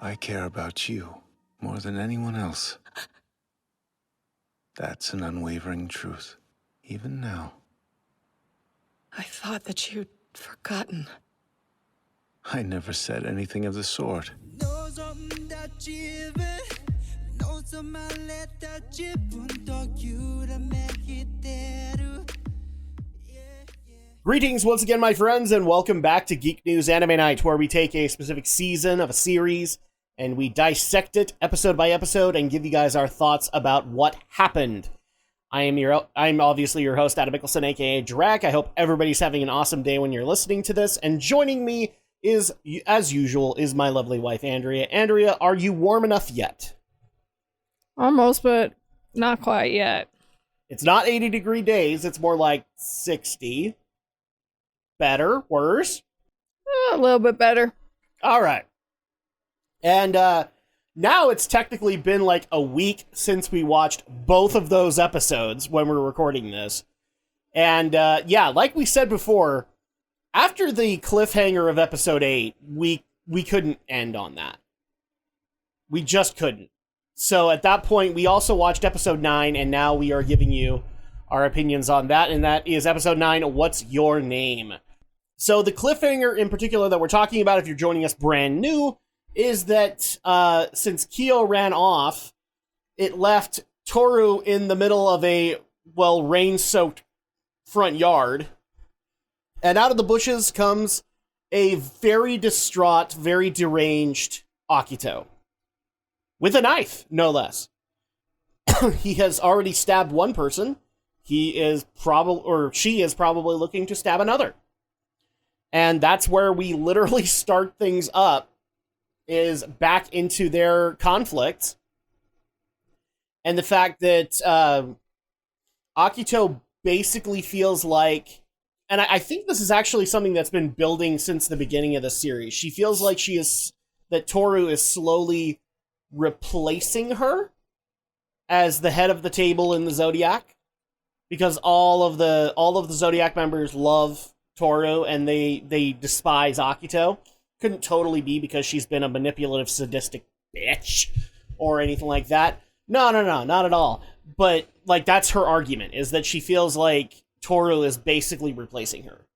I care about you more than anyone else. That's an unwavering truth, even now. I thought that you'd forgotten. I never said anything of the sort. Greetings once again, my friends, and welcome back to Geek News Anime Night, where we take a specific season of a series and we dissect it episode by episode and give you guys our thoughts about what happened. I'm obviously your host, Adam Mickelson, aka Drac. I hope everybody's having an awesome day when you're listening to this, and joining me is, as usual, is my lovely wife, Andrea. Andrea, are you warm enough yet? Almost, but not quite yet. It's not 80-degree days, it's more like 60. Better? Worse? A little bit better. All right. And now it's technically been like a week since we watched both of those episodes when we're recording this. And yeah, like we said before, after the cliffhanger of episode 8, we couldn't end on that. We just couldn't. So at that point, we also watched episode 9, and now we are giving you our opinions on that, and that is episode 9, What's Your Name? So the cliffhanger in particular that we're talking about, if you're joining us brand new, is that since Kyo ran off, it left Tohru in the middle of a, well, rain-soaked front yard. And out of the bushes comes a very distraught, very deranged Akito. With a knife, no less. He has already stabbed one person. She is probably looking to stab another. And that's where we literally start things up, is back into their conflict. And the fact that Akito basically feels like, and I think this is actually something that's been building since the beginning of the series. She feels like that Tohru is slowly replacing her as the head of the table in the Zodiac, because all of the Zodiac members love Tohru and they despise Akito. Couldn't totally be because she's been a manipulative, sadistic bitch or anything like that. No, not at all. But like, that's her argument, is that she feels like Tohru is basically replacing her.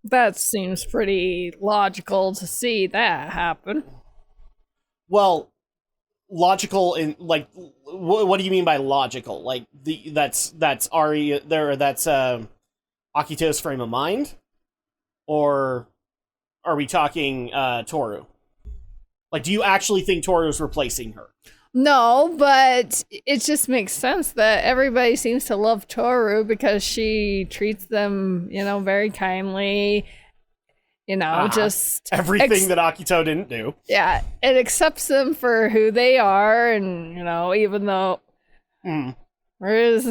That seems pretty logical to see that happen. Well, logical in, like, what do you mean by logical? Like, that's Akito's frame of mind? Or are we talking Tohru? Like, do you actually think Tohru is replacing her? No, but it just makes sense that everybody seems to love Tohru because she treats them, very kindly. Just everything that Akito didn't do. Yeah, it accepts them for who they are, and even though, whereas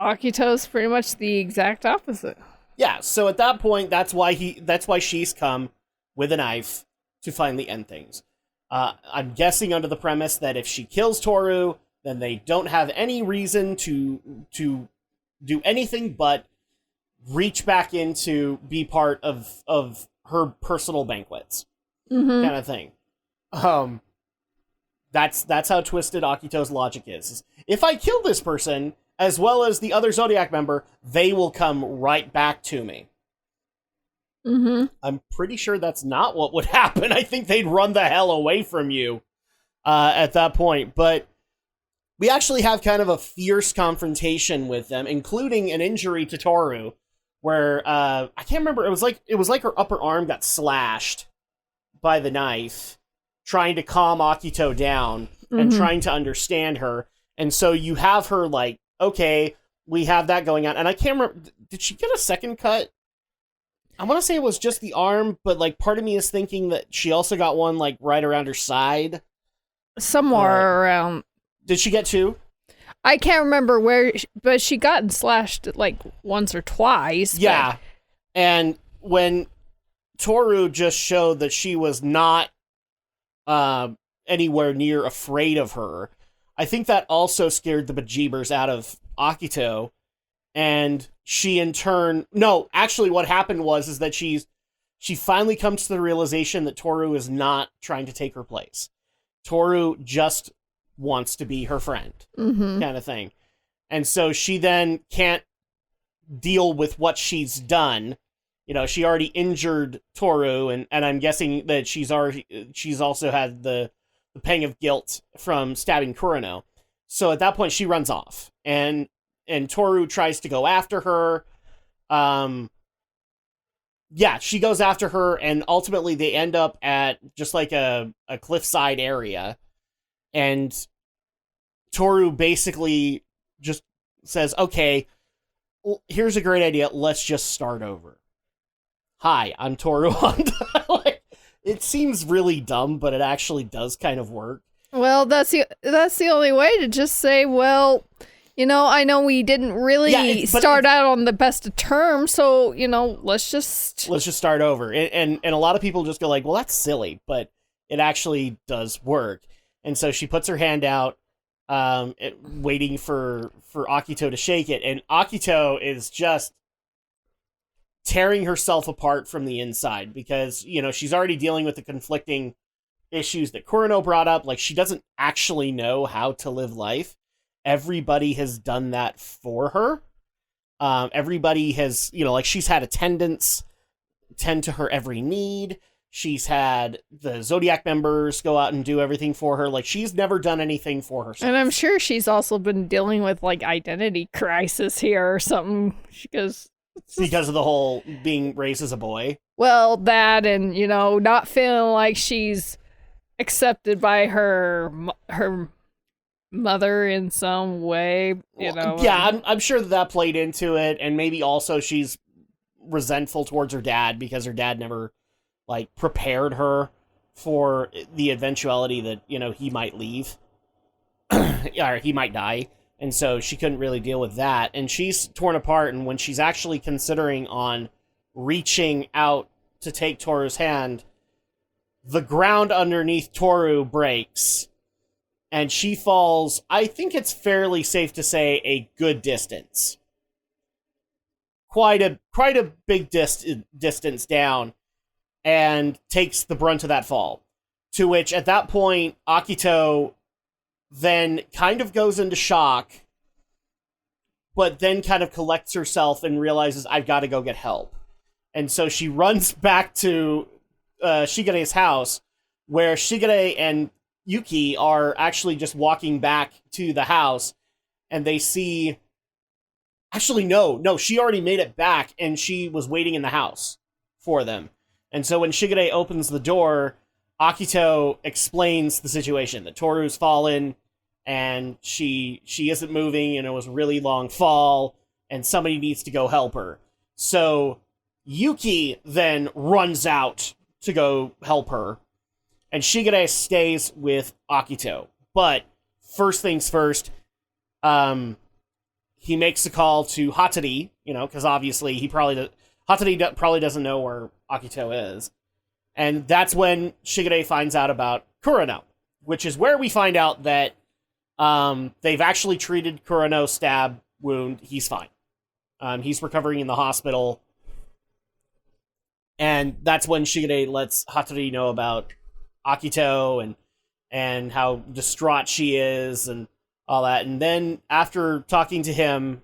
Akito's pretty much the exact opposite. Yeah, so at that point, that's why she's come with a knife to finally end things. I'm guessing under the premise that if she kills Tohru, then they don't have any reason to do anything but reach back in to be part of her personal banquets, kind of thing. That's how twisted Akito's logic is. If I kill this person, as well as the other Zodiac member, they will come right back to me. I'm pretty sure that's not what would happen. I think they'd run the hell away from you at that point. But we actually have kind of a fierce confrontation with them, including an injury to Tohru, where I can't remember. It was like her upper arm got slashed by the knife, trying to calm Akito down and trying to understand her. And so you have her like, okay, we have that going on. And I can't remember, did she get a second cut? I want to say it was just the arm, but like part of me is thinking that she also got one like right around her side. Somewhere around. Did she get two? I can't remember where, but she got slashed like once or twice. Yeah. But... And when Tohru just showed that she was not anywhere near afraid of her, I think that also scared the bejeebers out of Akito, and she in turn... No, actually what happened was that she she finally comes to the realization that Tohru is not trying to take her place. Tohru just wants to be her friend, kind of thing. And so she then can't deal with what she's done. You know, she already injured Tohru, and I'm guessing that she's also had the pang of guilt from stabbing Kurano. So at that point, she runs off, and Tohru tries to go after her. Yeah, she goes after her, and ultimately they end up at just like a cliffside area, and Tohru basically just says, okay, well, here's a great idea, let's just start over. Hi, I'm Tohru Honda. Like, it seems really dumb, but it actually does kind of work. Well, that's the only way to just say, well, you know, I know we didn't really start out on the best of terms, so, you know, let's just start over. And a lot of people just go like, well, that's silly, but it actually does work. And so she puts her hand out, waiting for Akito to shake it, and Akito is just tearing herself apart from the inside because, you know, she's already dealing with the conflicting issues that Kurano brought up. Like, she doesn't actually know how to live life. Everybody has done that for her. Everybody has, you know, like, she's had attendants tend to her every need. She's had the Zodiac members go out and do everything for her. Like, she's never done anything for herself. And I'm sure she's also been dealing with, like, identity crisis here or something. Because of the whole being raised as a boy. Well, that, and, you know, not feeling like she's accepted by her mother in some way, you know. Yeah, I'm sure that played into it, and maybe also she's resentful towards her dad because her dad never, like, prepared her for the eventuality that, you know, he might leave. Or he might die. And so she couldn't really deal with that. And she's torn apart, and when she's actually considering on reaching out to take Toru's hand, the ground underneath Tohru breaks, and she falls, I think it's fairly safe to say, a good distance. Quite a big distance down, and takes the brunt of that fall. To which, at that point, Akito then kind of goes into shock, but then kind of collects herself and realizes, I've got to go get help. And so she runs back to Shigene's house, where Shigene and Yuki are actually just walking back to the house, and they see... Actually, no, she already made it back, and she was waiting in the house for them. And so when Shigene opens the door, Akito explains the situation, that Toru's fallen, and she isn't moving, and it was a really long fall, and somebody needs to go help her. So Yuki then runs out to go help her, and Shigene stays with Akito. But first things first, he makes a call to Hattori, you know, because obviously Hattori probably doesn't know where Akito is. And that's when Shigene finds out about Kurano, which is where we find out that they've actually treated Kurano's stab wound. He's fine. He's recovering in the hospital. And that's when Shigene lets Hattori know about Akito and how distraught she is and all that. And then after talking to him,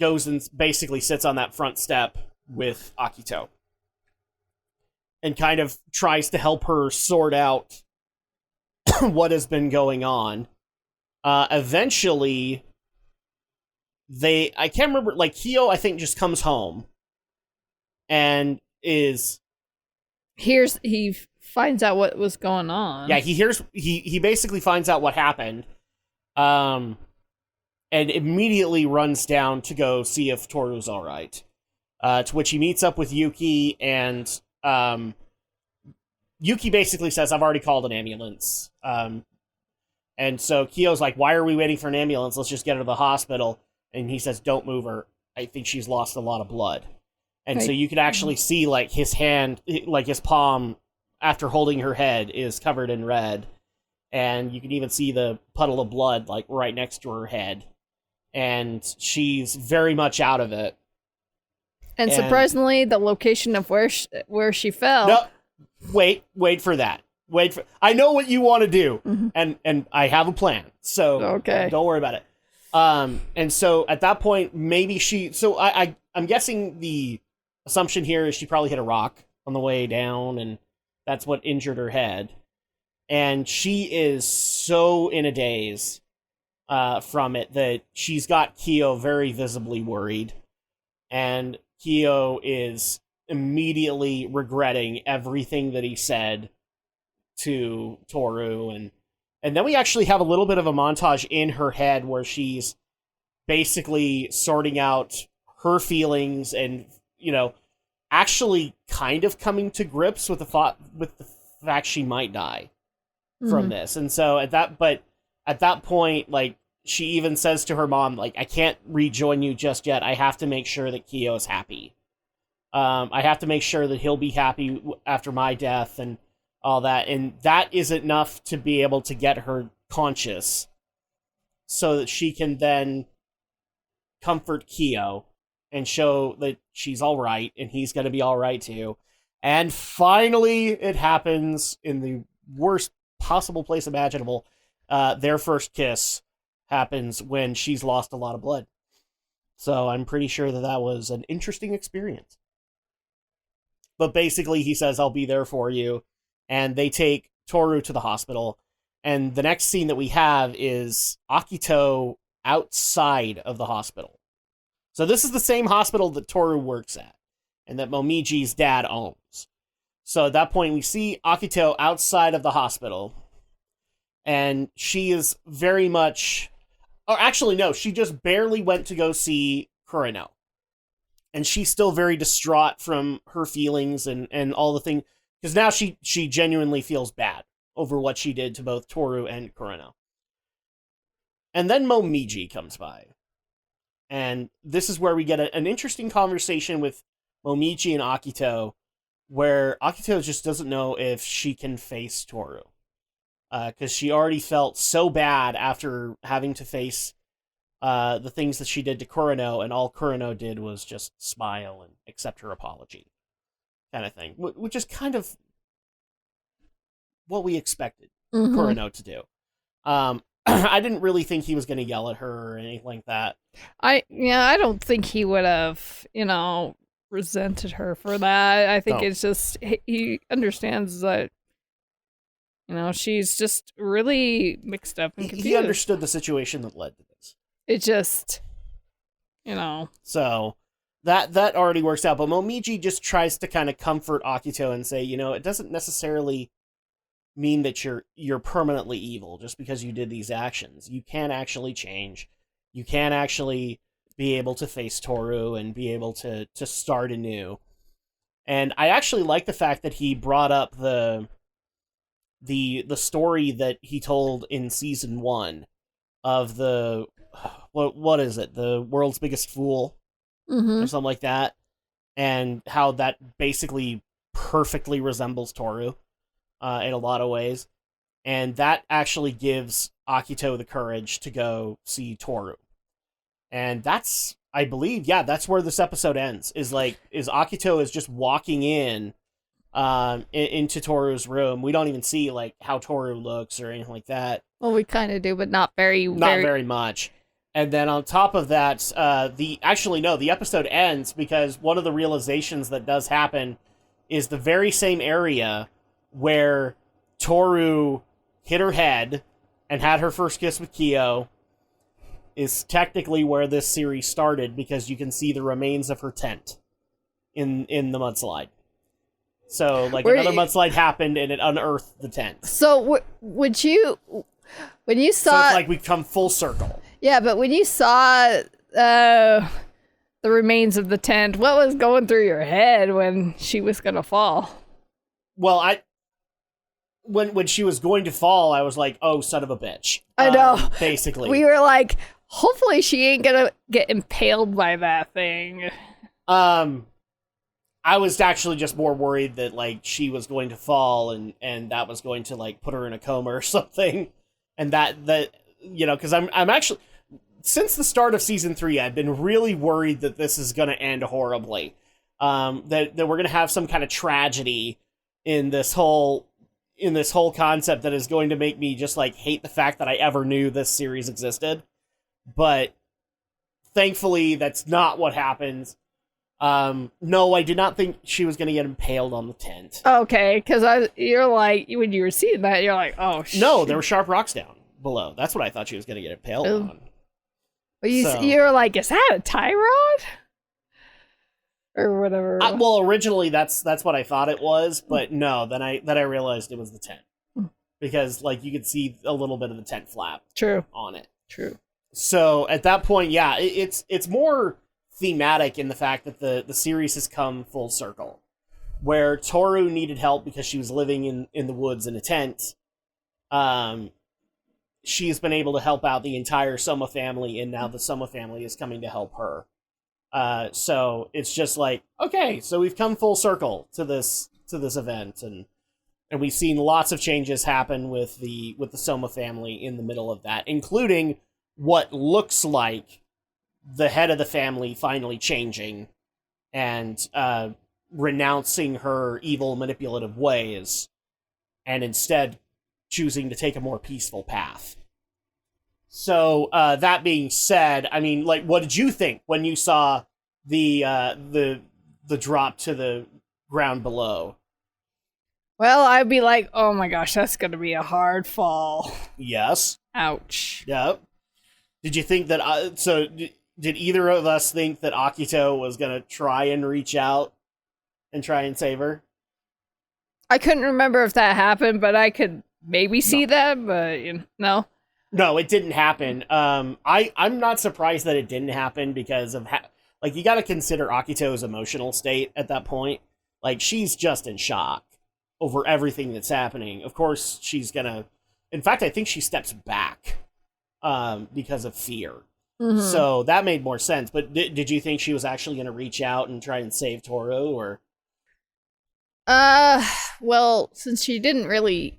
goes and basically sits on that front step with Akito and kind of tries to help her sort out what has been going on. Eventually, I can't remember, like, Kyo, I think, just comes home and he finds out what was going on. Yeah, he basically finds out what happened, and immediately runs down to go see if Toru's all right. To which he meets up with Yuki, and Yuki basically says, I've already called an ambulance. And so Kyo's like, why are we waiting for an ambulance? Let's just get her to the hospital. And he says, don't move her. I think she's lost a lot of blood. And so you could actually see, like, his hand, like his palm, after holding her head, is covered in red. And you can even see the puddle of blood, like, right next to her head. And she's very much out of it. And surprisingly, the location of where she fell. No, wait for that. I know what you want to do, and I have a plan. So okay, don't worry about it. And so at that point, maybe I'm guessing the assumption here is she probably hit a rock on the way down, and that's what injured her head. And she is so in a daze from it that she's got Kyo very visibly worried, and Kyo is immediately regretting everything that he said to Tohru, and then we actually have a little bit of a montage in her head where she's basically sorting out her feelings and, actually kind of coming to grips with the fact she might die from this. And so at that point, like, she even says to her mom, like, I can't rejoin you just yet. I have to make sure that Kyo's happy. I have to make sure that he'll be happy after my death and all that. And that is enough to be able to get her conscious so that she can then comfort Kyo and show that she's all right and he's going to be all right too. And finally, it happens in the worst possible place imaginable. Their first kiss happens when she's lost a lot of blood. So I'm pretty sure that was an interesting experience. But basically, he says, I'll be there for you. And they take Tohru to the hospital. And the next scene that we have is Akito outside of the hospital. So this is the same hospital that Tohru works at and that Momiji's dad owns. So at that point, we see Akito outside of the hospital. And she is very much... Or actually, no, she just barely went to go see Kureno. And she's still very distraught from her feelings and all the things. Because now she genuinely feels bad over what she did to both Tohru and Kureno. And then Momiji comes by. And this is where we get an interesting conversation with Momiji and Akito, where Akito just doesn't know if she can face Tohru. Because she already felt so bad after having to face the things that she did to Kureno, and all Kureno did was just smile and accept her apology. Kind of thing. Which is kind of what we expected Kureno to do. I didn't really think he was going to yell at her or anything like that. I don't think he would have, resented her for that. I think it's just, he understands that, she's just really mixed up and confused. He understood the situation that led to this. It just, So, that already works out. But Momiji just tries to kind of comfort Akito and say, it doesn't necessarily mean that you're permanently evil just because you did these actions. You can actually change. You can actually be able to face Tohru and be able to start anew. And I actually like the fact that he brought up the story that he told in season 1 of the what is it? The world's biggest fool or something like that. And how that basically perfectly resembles Tohru. In a lot of ways. And that actually gives Akito the courage to go see Tohru. And that's, I believe, that's where this episode ends. Is Akito is just walking into into Toru's room. We don't even see how Tohru looks or anything like that. Well, we kind of do, but not very much. And then on top of that, the episode ends because one of the realizations that does happen is the very same area where Tohru hit her head and had her first kiss with Kyo is technically where this series started, because you can see the remains of her tent in the mudslide. So, another mudslide happened and it unearthed the tent. So, when you saw... So it's we've come full circle. Yeah, but when you saw the remains of the tent, what was going through your head when she was going to fall? Well, when she was going to fall, I was like, oh, son of a bitch. I know. Basically. We were like, hopefully she ain't gonna get impaled by that thing. I was actually just more worried that, she was going to fall and that was going to, put her in a coma or something. And that because I'm actually... Since the start of Season 3, I've been really worried that this is going to end horribly. that we're going to have some kind of tragedy in this whole concept that is going to make me just like hate the fact that I ever knew this series existed. But thankfully, that's not what happens. No, I did not think she was going to get impaled on the tent. Okay, because you're like, when you were seeing that, you're like, oh, shit. No, there were sharp rocks down below. That's what I thought she was going to get impaled on. Well, you're like, is that a tie rod? Or whatever. Well, originally that's what I thought it was, but no, then I realized it was the tent. Because, like, you could see a little bit of the tent flap on it. True. So, at that point, yeah, it's more thematic in the fact that the series has come full circle. Where Tohru needed help because she was living in the woods in a tent. She's been able to help out the entire Soma family, and now the Soma family is coming to help her. So it's just like, okay, so we've come full circle to this event, and we've seen lots of changes happen with the Soma family in the middle of that, including what looks like the head of the family finally changing and renouncing her evil, manipulative ways, and instead choosing to take a more peaceful path. So, that being said, I mean, like, what did you think when you saw the drop to the ground below? Well, I'd be like, oh my gosh, that's gonna be a hard fall. Yes. Ouch. Yep. Did you think that, did either of us think that Akito was gonna try and reach out and try and save her? I couldn't remember if that happened, but I could maybe see that, but, no. No, it didn't happen. I'm not surprised that it didn't happen because of like, you got to consider Akito's emotional state at that point. Like, she's just in shock over everything that's happening. Of course, she's gonna. In fact, I think she steps back because of fear. Mm-hmm. So that made more sense. But did you think she was actually gonna reach out and try and save Tohru, or? Well, since she didn't really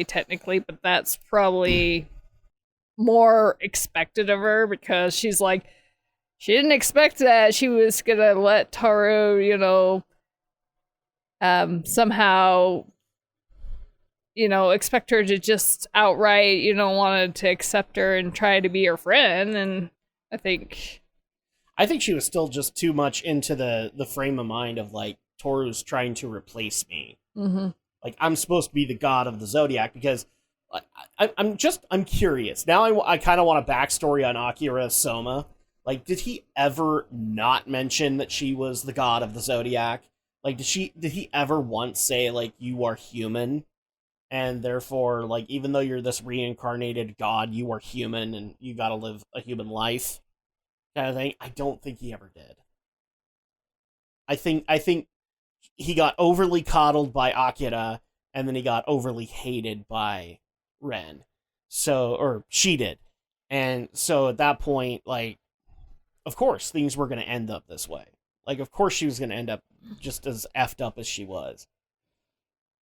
technically, but that's probably more expected of her because she's like, she didn't expect that she was gonna let Tohru, somehow, expect her to just outright, wanted to accept her and try to be her friend. And I think she was still just too much into the frame of mind of like, Tohru's trying to replace me. Mm-hmm. Like, I'm supposed to be the god of the Zodiac because I'm curious. Now I kind of want a backstory on Akira Soma. Like, did he ever not mention that she was the god of the Zodiac? Like, did he ever once say, like, you are human, and therefore, like, even though you're this reincarnated god, you are human, and you gotta live a human life, kind of thing? I don't think he ever did. I think he got overly coddled by Akira, and then he got overly hated by Ren. Or she did. And so at that point, like, of course, things were going to end up this way. Like, of course she was going to end up just as effed up as she was.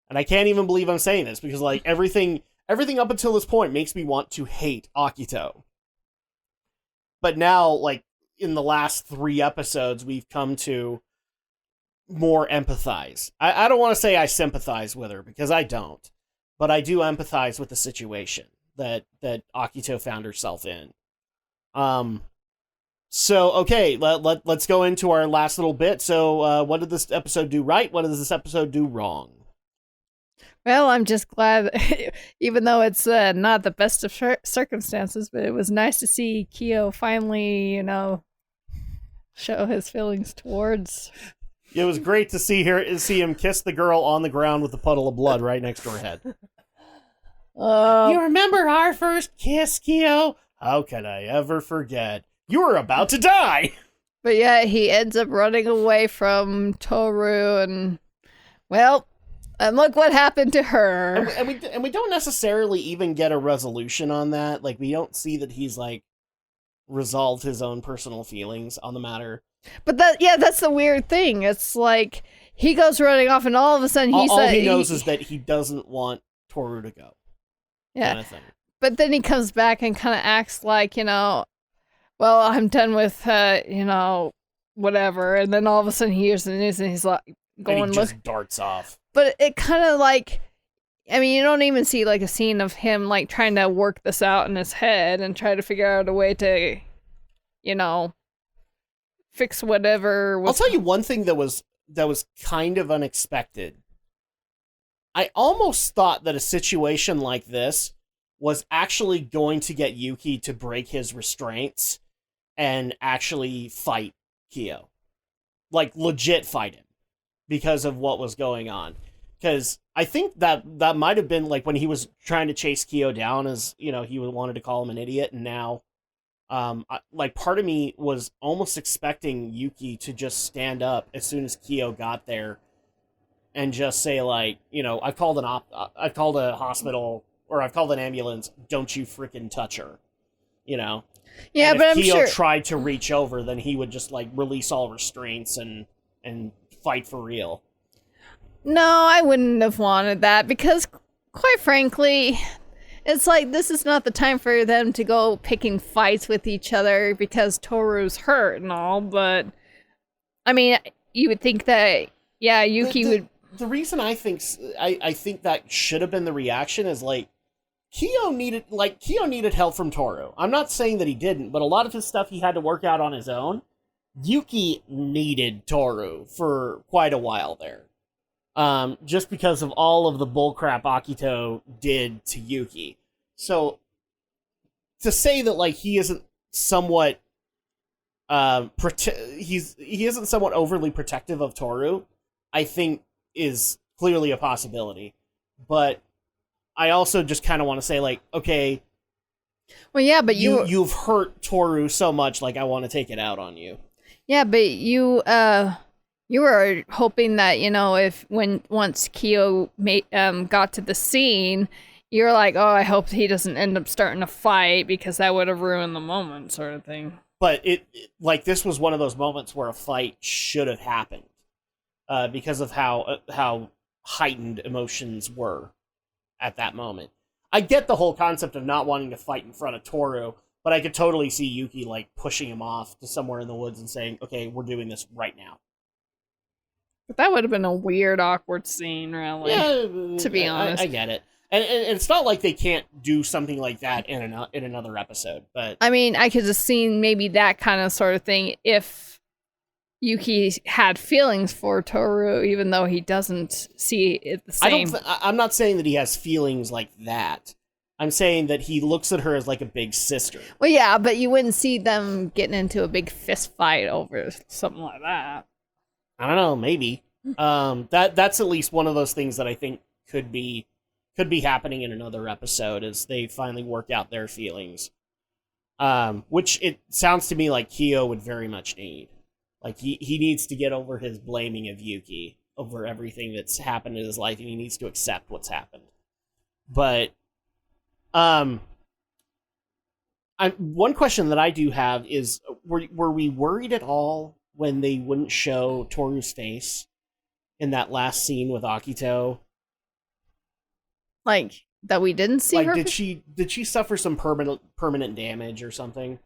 And I can't even believe I'm saying this, because, like, everything up until this point makes me want to hate Akito. But now, like, in the last 3 episodes, we've come to more empathize. I don't want to say I sympathize with her, because I don't. But I do empathize with the situation that Akito found herself in. So, okay, let's go into our last little bit. So, what did this episode do right? What does this episode do wrong? Well, I'm just glad, even though it's not the best of circumstances, but it was nice to see Kyo finally, show his feelings towards. It was great to see him kiss the girl on the ground with a puddle of blood right next to her head. You remember our first kiss, Kyo? How could I ever forget? You were about to die! But yeah, he ends up running away from Tohru, and, well, and look what happened to her. And we don't necessarily even get a resolution on that. Like, we don't see that he's, like, resolved his own personal feelings on the matter. But that's the weird thing. It's like, he goes running off, and all of a sudden all he knows is that he doesn't want Tohru to go. Yeah. Kind of thing. But then he comes back and kind of acts like, well, I'm done with, whatever, and then all of a sudden he hears the news and he's like going and he just darts off. But it kind of like, I mean, you don't even see like a scene of him like trying to work this out in his head and try to figure out a way to, you know, fix whatever was. I'll tell you one thing that was kind of unexpected. I almost thought that a situation like this was actually going to get Yuki to break his restraints and actually fight Kyo. Like, legit fight him because of what was going on. Because I think that might have been, like, when he was trying to chase Kyo down, as, you know, he wanted to call him an idiot, and now, like, part of me was almost expecting Yuki to just stand up as soon as Kyo got there and just say, like, you know, I've called a hospital, or I've called an ambulance, don't you freaking touch her, you know? Yeah, and but if I'm Kyo sure tried to reach over, then he would just, like, release all restraints and fight for real. No, I wouldn't have wanted that because, quite frankly, it's like this is not the time for them to go picking fights with each other because Tohru's hurt and all, but I mean, you would think that, yeah, Yuki would... The reason I think that should have been the reaction is, like, Kyo needed help from Tohru. I'm not saying that he didn't, but a lot of his stuff he had to work out on his own. Yuki needed Tohru for quite a while there. Just because of all of the bullcrap Akito did to Yuki. So, to say that, like, he isn't somewhat, he isn't somewhat overly protective of Tohru, I think is clearly a possibility. But I also just kind of want to say, like, okay, well, yeah, but you've hurt Tohru so much, like, I want to take it out on you. Yeah, but you were hoping that, you know, once Kyo got to the scene, you were like, oh, I hope he doesn't end up starting a fight because that would have ruined the moment, sort of thing. But like, this was one of those moments where a fight should have happened, because of how heightened emotions were at that moment. I get the whole concept of not wanting to fight in front of Tohru, but I could totally see Yuki, like, pushing him off to somewhere in the woods and saying, okay, we're doing this right now. But that would have been a weird, awkward scene, really. Yeah, to be honest. I get it. And it's not like they can't do something like that in another episode, but... I mean, I could have seen maybe that kind of sort of thing if Yuki had feelings for Tohru, even though he doesn't see it the same. I'm not saying that he has feelings like that. I'm saying that he looks at her as, like, a big sister. Well, yeah, but you wouldn't see them getting into a big fist fight over something like that. I don't know, maybe. That's at least one of those things that I think could be happening in another episode as they finally work out their feelings. Which it sounds to me like Kyo would very much need. Like, he needs to get over his blaming of Yuki over everything that's happened in his life, and he needs to accept what's happened. But, one question that I do have is, were we worried at all when they wouldn't show Toru's face in that last scene with Akito? Like, that we didn't see her? Did she suffer some permanent damage or something?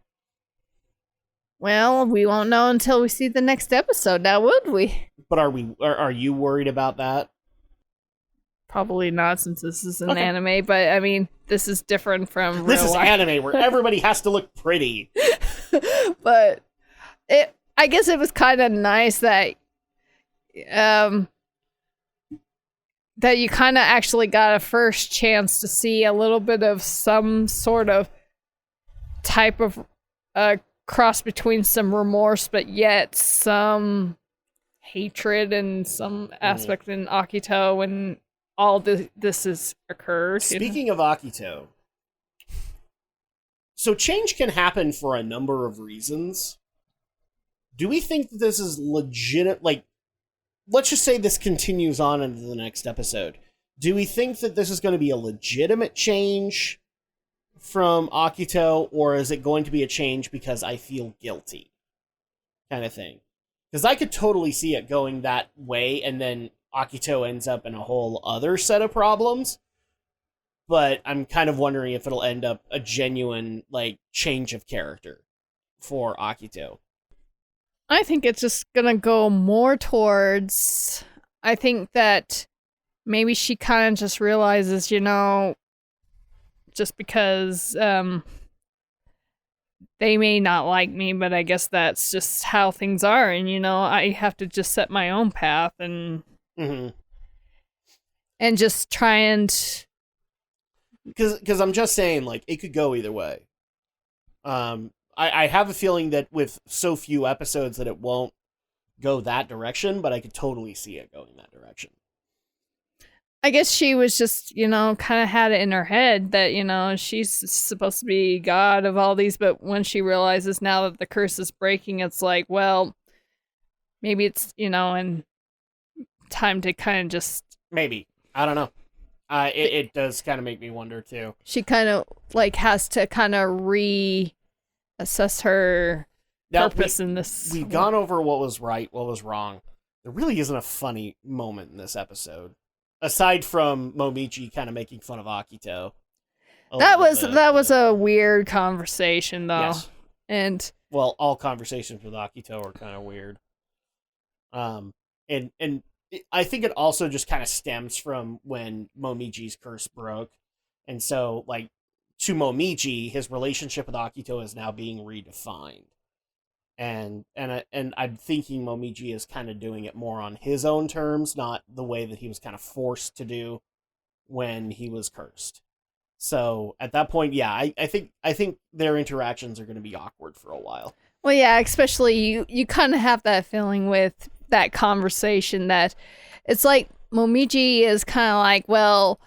Well, we won't know until we see the next episode, now would we? But are you worried about that? Probably not, since this is an anime, but I mean, this is different from real This is life. anime where everybody has to look pretty. But I guess it was kind of nice that that you kind of actually got a first chance to see a little bit of some sort of type of cross between some remorse, but yet some hatred and some aspect in Akito when all this has occurred. Speaking of Akito, so change can happen for a number of reasons. Do we think that this is legitimate? Like, let's just say this continues on into the next episode. Do we think that this is going to be a legitimate change from Akito, or is it going to be a change because I feel guilty kind of thing? Because I could totally see it going that way, and then Akito ends up in a whole other set of problems. But I'm kind of wondering if it'll end up a genuine, like, change of character for Akito. I think it's just gonna go more towards. I think that maybe she kind of just realizes, just because they may not like me, but I guess that's just how things are, and I have to just set my own path and and just try and. Because I'm just saying, like, it could go either way. I have a feeling that with so few episodes that it won't go that direction, but I could totally see it going that direction. I guess she was just, kind of had it in her head that, she's supposed to be god of all these, but when she realizes now that the curse is breaking, it's like, well, maybe it's, and time to kind of just... Maybe. I don't know. It does kind of make me wonder, too. She kind of, has to kind of reassess her purpose in this. We've gone over what was right, what was wrong. There really isn't a funny moment in this episode. Aside from Momichi kind of making fun of Akito. That was a weird conversation, though. Yes. And well, all conversations with Akito are kind of weird. And I think it also just kind of stems from when Momichi's curse broke. And so, like, to Momichi, his relationship with Akito is now being redefined. And I'm thinking Momichi is kind of doing it more on his own terms, not the way that he was kind of forced to do when he was cursed. So at that point, yeah, I think their interactions are going to be awkward for a while. Well, yeah, especially you kind of have that feeling with that conversation that it's like Momichi is kind of like, well,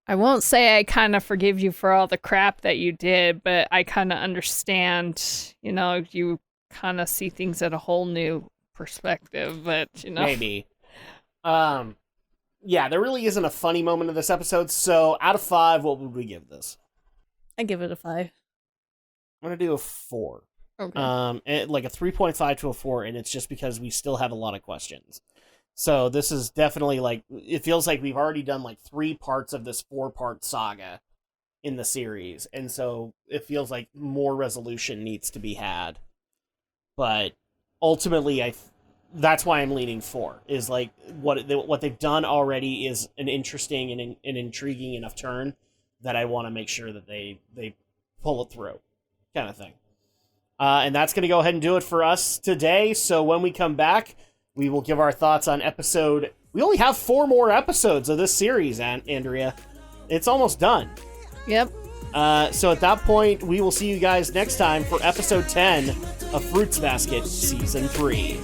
I won't say I kind of forgive you for all the crap that you did, but I kind of understand, you kind of see things at a whole new perspective, but maybe yeah, there really isn't a funny moment of this episode. So out of 5, what would we give this? I give it a 5. I'm gonna do a 4. Okay. Like a 3.5 to a 4, and it's just because we still have a lot of questions. So this is definitely like, it feels like we've already done like 3 parts of this 4-part saga in the series, and so it feels like more resolution needs to be had. But ultimately, that's why I'm leaning 4. Is like what they've done already is an interesting and an intriguing enough turn that I want to make sure that they pull it through, kind of thing. And that's going to go ahead and do it for us today. So when we come back, we will give our thoughts on episode... We only have 4 more episodes of this series, Andrea. It's almost done. Yep. So at that point, we will see you guys next time for episode 10 of Fruits Basket Season 3.